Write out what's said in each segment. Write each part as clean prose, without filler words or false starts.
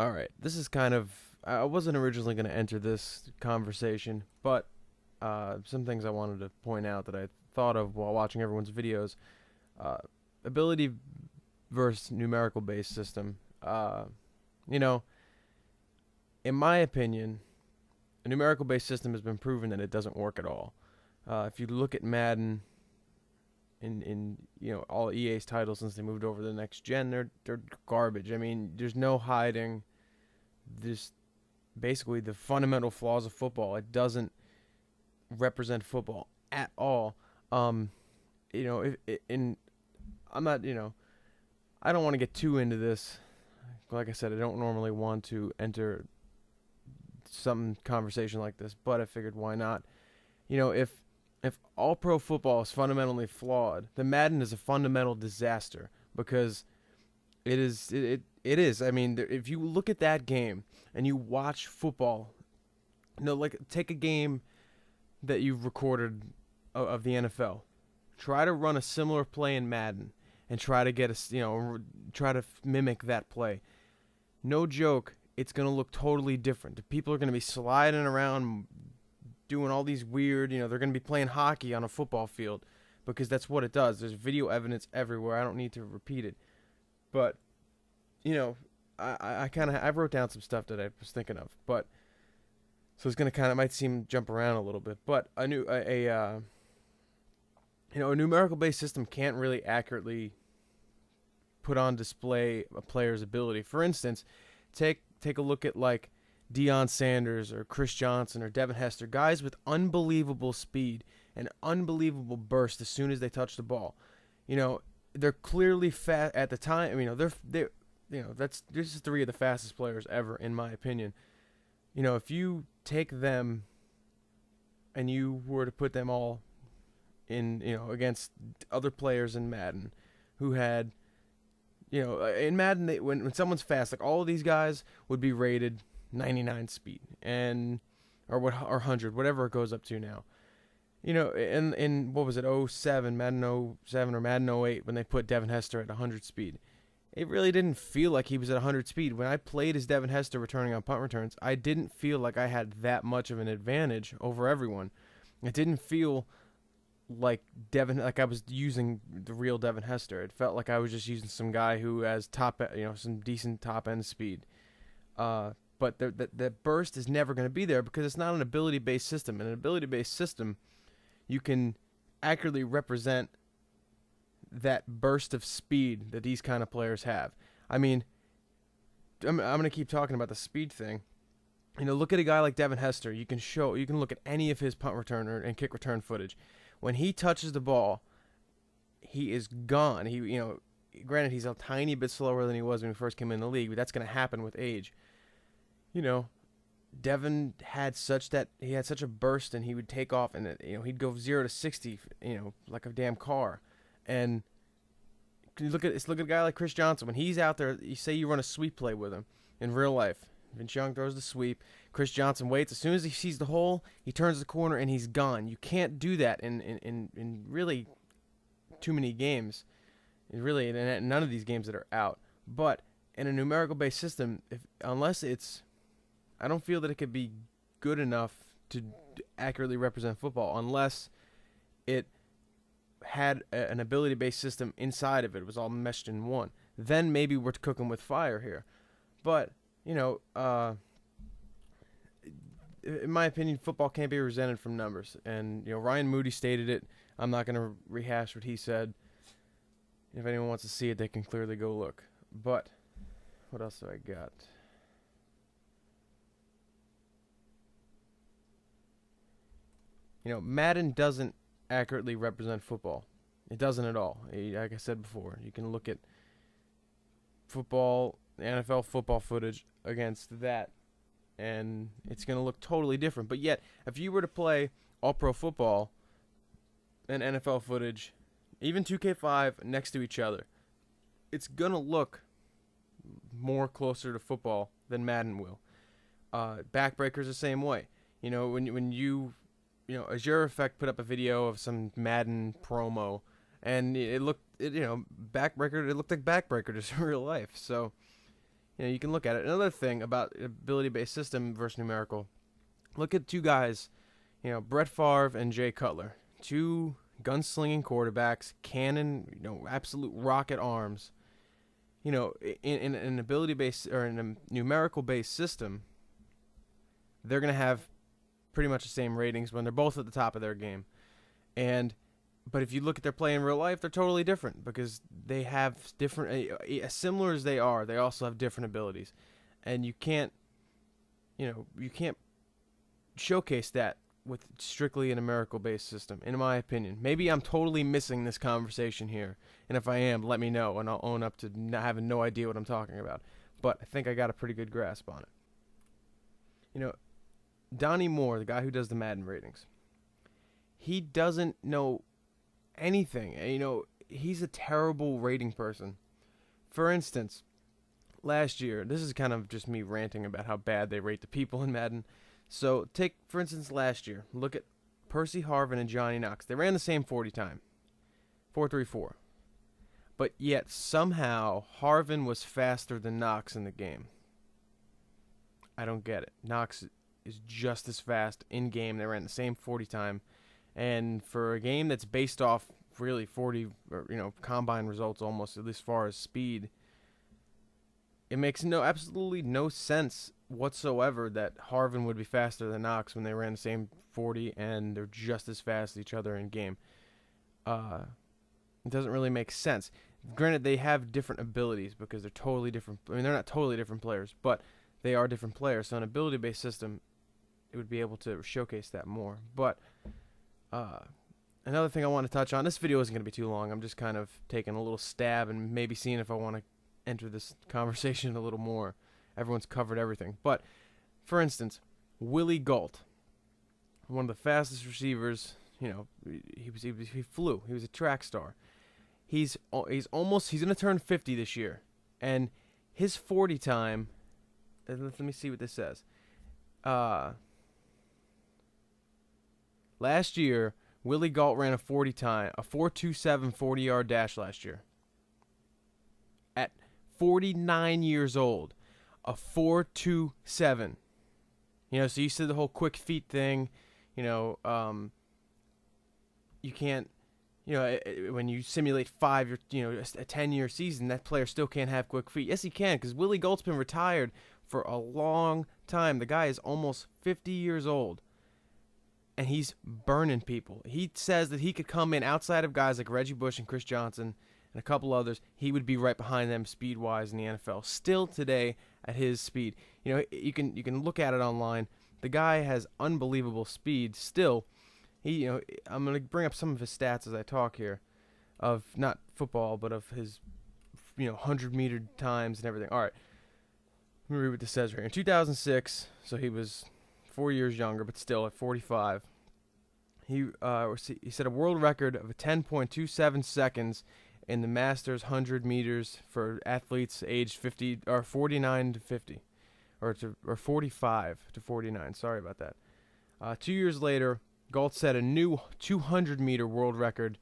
All right, this is kind of. I wasn't originally going to enter this conversation, but some things I wanted to point out that I thought of while watching everyone's videos. Uh, ability versus numerical based system. You know, in my opinion, a numerical based system has been proven that it doesn't work at all. If you look at Madden in all EA's titles since they moved over to the next gen, they're garbage. I mean, there's no hiding this basically the fundamental flaws of football. It doesn't represent football at all. In I'm not, I don't want to get too into this. Like I said, I don't normally want to enter some conversation like this, but I figured why not? If all pro football is fundamentally flawed, then Madden is a fundamental disaster because it is. I mean, if you look at that game and you watch football, like take a game that you've recorded of the NFL, try to run a similar play in Madden and try to try to mimic that play. No joke, it's going to look totally different. The people are going to be sliding around doing all these weird, they're going to be playing hockey on a football field because that's what it does. There's video evidence everywhere. I don't need to repeat it. But, I wrote down some stuff that I was thinking of, but so it's going to might seem jump around a little bit, but a numerical based system can't really accurately put on display a player's ability. For instance, take a look at like Deion Sanders or Chris Johnson or Devin Hester, guys with unbelievable speed and unbelievable burst as soon as they touch the ball. They're clearly fast at the time. I mean, this is three of the fastest players ever in my opinion. If you take them and you were to put them all in, against other players in Madden who had, in Madden, when someone's fast, like all of these guys would be rated 99 speed or 100, whatever it goes up to now. In what was it, Madden 07 or Madden 08, when they put Devin Hester at 100 speed. It really didn't feel like he was at 100 speed. When I played as Devin Hester returning on punt returns, I didn't feel like I had that much of an advantage over everyone. It didn't feel like I was using the real Devin Hester. It felt like I was just using some guy who has some decent top end speed. But the burst is never going to be there because it's not an ability based system. In an ability based system, you can accurately represent that burst of speed that these kind of players have. I mean, I'm going to keep talking about the speed thing. Look at a guy like Devin Hester. You can look at any of his punt return and kick return footage. When he touches the ball, he is gone. Granted, he's a tiny bit slower than he was when he first came in the league, but that's going to happen with age. Devin had such a burst, and he would take off, and he'd go 0 to 60, like a damn car. And look at a guy like Chris Johnson. When he's out there, you say you run a sweep play with him in real life. Vince Young throws the sweep. Chris Johnson waits. As soon as he sees the hole, he turns the corner and he's gone. You can't do that in really too many games. Really, none of these games that are out. But in a numerical based system, I don't feel that it could be good enough to accurately represent football unless it had an ability-based system inside of it. It was all meshed in one. Then maybe we're cooking with fire here. But, in my opinion, football can't be represented from numbers. And, Ryan Moody stated it. I'm not going to rehash what he said. If anyone wants to see it, they can clearly go look. But what else do I got? Madden doesn't accurately represent football. It doesn't at all. Like I said before, you can look at football, NFL football footage against that, and it's going to look totally different. But yet, if you were to play all-pro football and NFL footage, even 2K5 next to each other, it's going to look more closer to football than Madden will. Backbreakers the same way. When you Azure Effect put up a video of some Madden promo, and it looked like Backbreaker just in real life. So, You can look at it. Another thing about ability-based system versus numerical, look at two guys, Brett Favre and Jay Cutler, two gunslinging quarterbacks, cannon, absolute rocket arms. In an ability-based or in a numerical-based system, they're going to have pretty much the same ratings when they're both at the top of their game. But if you look at their play in real life, they're totally different because they have different, as similar as they are, they also have different abilities. And you can't showcase that with strictly a numerical-based system, in my opinion. Maybe I'm totally missing this conversation here, and if I am, let me know, and I'll own up to having no idea what I'm talking about. But I think I got a pretty good grasp on it. Donnie Moore, the guy who does the Madden ratings, he doesn't know anything. He's a terrible rating person. For instance, last year, this is kind of just me ranting about how bad they rate the people in Madden. So take, for instance, last year. Look at Percy Harvin and Johnny Knox. They ran the same 40 time, 4.34. But yet somehow Harvin was faster than Knox in the game. I don't get it. Knox is just as fast in game. They ran the same 40 time. And for a game that's based off really 40, or, combine results almost, at least as far as speed, it makes absolutely no sense whatsoever that Harvin would be faster than Knox when they ran the same 40 and they're just as fast as each other in game. It doesn't really make sense. Granted, they have different abilities because they're totally different. I mean, they're not totally different players, but they are different players. So an ability-based system, it would be able to showcase that more. But another thing I want to touch on, this video isn't going to be too long. I'm just kind of taking a little stab and maybe seeing if I want to enter this conversation a little more. Everyone's covered everything. But, for instance, Willie Gault, one of the fastest receivers, he flew. He was a track star. He's going to turn 50 this year. And his 40 time, let me see what this says. Last year, Willie Gault ran a 40 time, a 4.27 40-yard dash last year. At 49 years old, a 4.27. So you said the whole quick feet thing. You can't, when you simulate a 10-year season, that player still can't have quick feet. Yes, he can, because Willie Gault's been retired for a long time. The guy is almost 50 years old, and he's burning people. He says that he could come in outside of guys like Reggie Bush and Chris Johnson and a couple others. He would be right behind them speed-wise in the NFL. Still today at his speed. You can look at it online. The guy has unbelievable speed still. I'm going to bring up some of his stats as I talk here, of not football, but of his 100-meter times and everything. All right. Let me read what this says right here. In 2006, so he was 4 years younger, but still at 45. He set a world record of 10.27 seconds in the Masters 100 meters for athletes aged 49 to 50, or 45 to 49. Sorry about that. 2 years later, Gault set a new 200-meter world record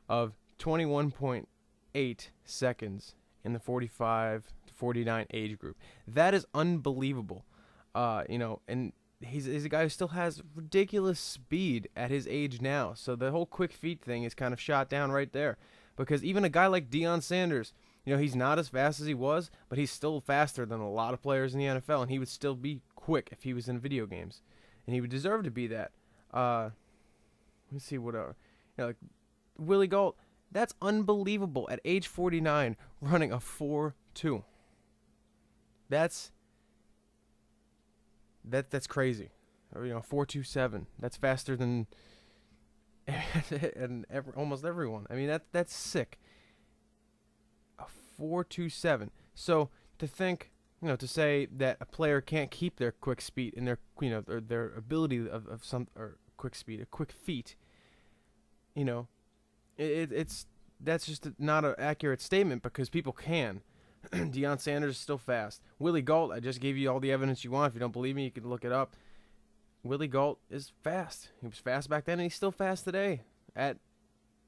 of 21.8 seconds in the 45 to 49 age group. That is unbelievable. And he's a guy who still has ridiculous speed at his age now. So the whole quick feet thing is kind of shot down right there. Because even a guy like Deion Sanders, he's not as fast as he was, but he's still faster than a lot of players in the NFL, and he would still be quick if he was in video games. And he would deserve to be that. Let's see what like Willie Gault, that's unbelievable at age 49 running a 4.2. That's crazy. Or 4.27. That's faster than almost everyone. I mean, that's sick. A 4.27. So to think, to say that a player can't keep their quick speed and their their ability of some or quick speed, a quick feet, that's just not an accurate statement because people can. Deion Sanders is still fast. Willie Gault, I just gave you all the evidence you want. If you don't believe me, you can look it up. Willie Gault is fast. He was fast back then, and he's still fast today at,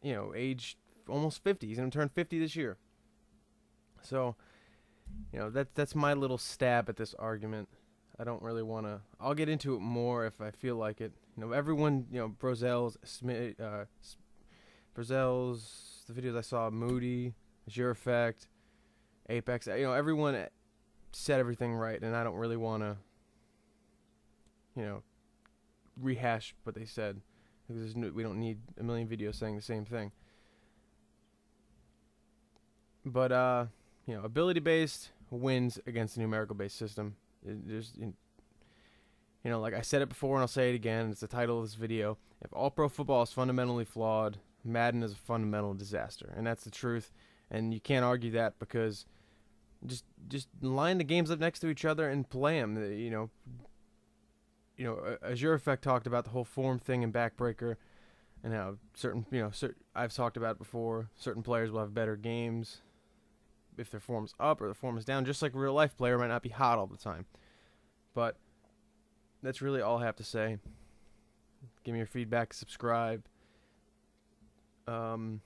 age almost 50. He's going to turn 50 this year. So, that's my little stab at this argument. I don't really want to. I'll get into it more if I feel like it. Everyone, Brozell's, Smith, Brozell's, the videos I saw, Moody, Azure Effect, Apex. Everyone said everything right, and I don't really want to, rehash what they said, because we don't need a million videos saying the same thing. But ability based wins against the numerical based system. Like I said it before and I'll say it again. It's the title of this video. If all pro football is fundamentally flawed, Madden is a fundamental disaster, and that's the truth. And you can't argue that, because just line the games up next to each other and play them. Azure Effect talked about the whole form thing in Backbreaker, and how I've talked about it before. Certain players will have better games if their form's up or their form is down. Just like a real life player might not be hot all the time. But that's really all I have to say. Give me your feedback, subscribe. And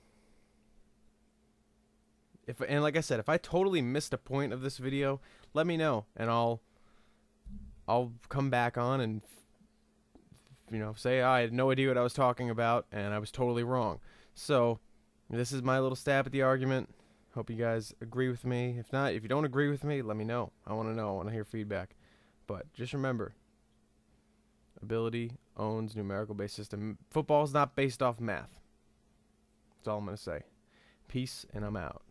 like I said, if I totally missed a point of this video, let me know, and I'll come back on and say I had no idea what I was talking about and I was totally wrong. So this is my little stab at the argument. Hope you guys agree with me. If not, if you don't agree with me, let me know. I want to know. I want to hear feedback. But just remember, ability owns numerical-based system. Football is not based off math. That's all I'm going to say. Peace, and I'm out.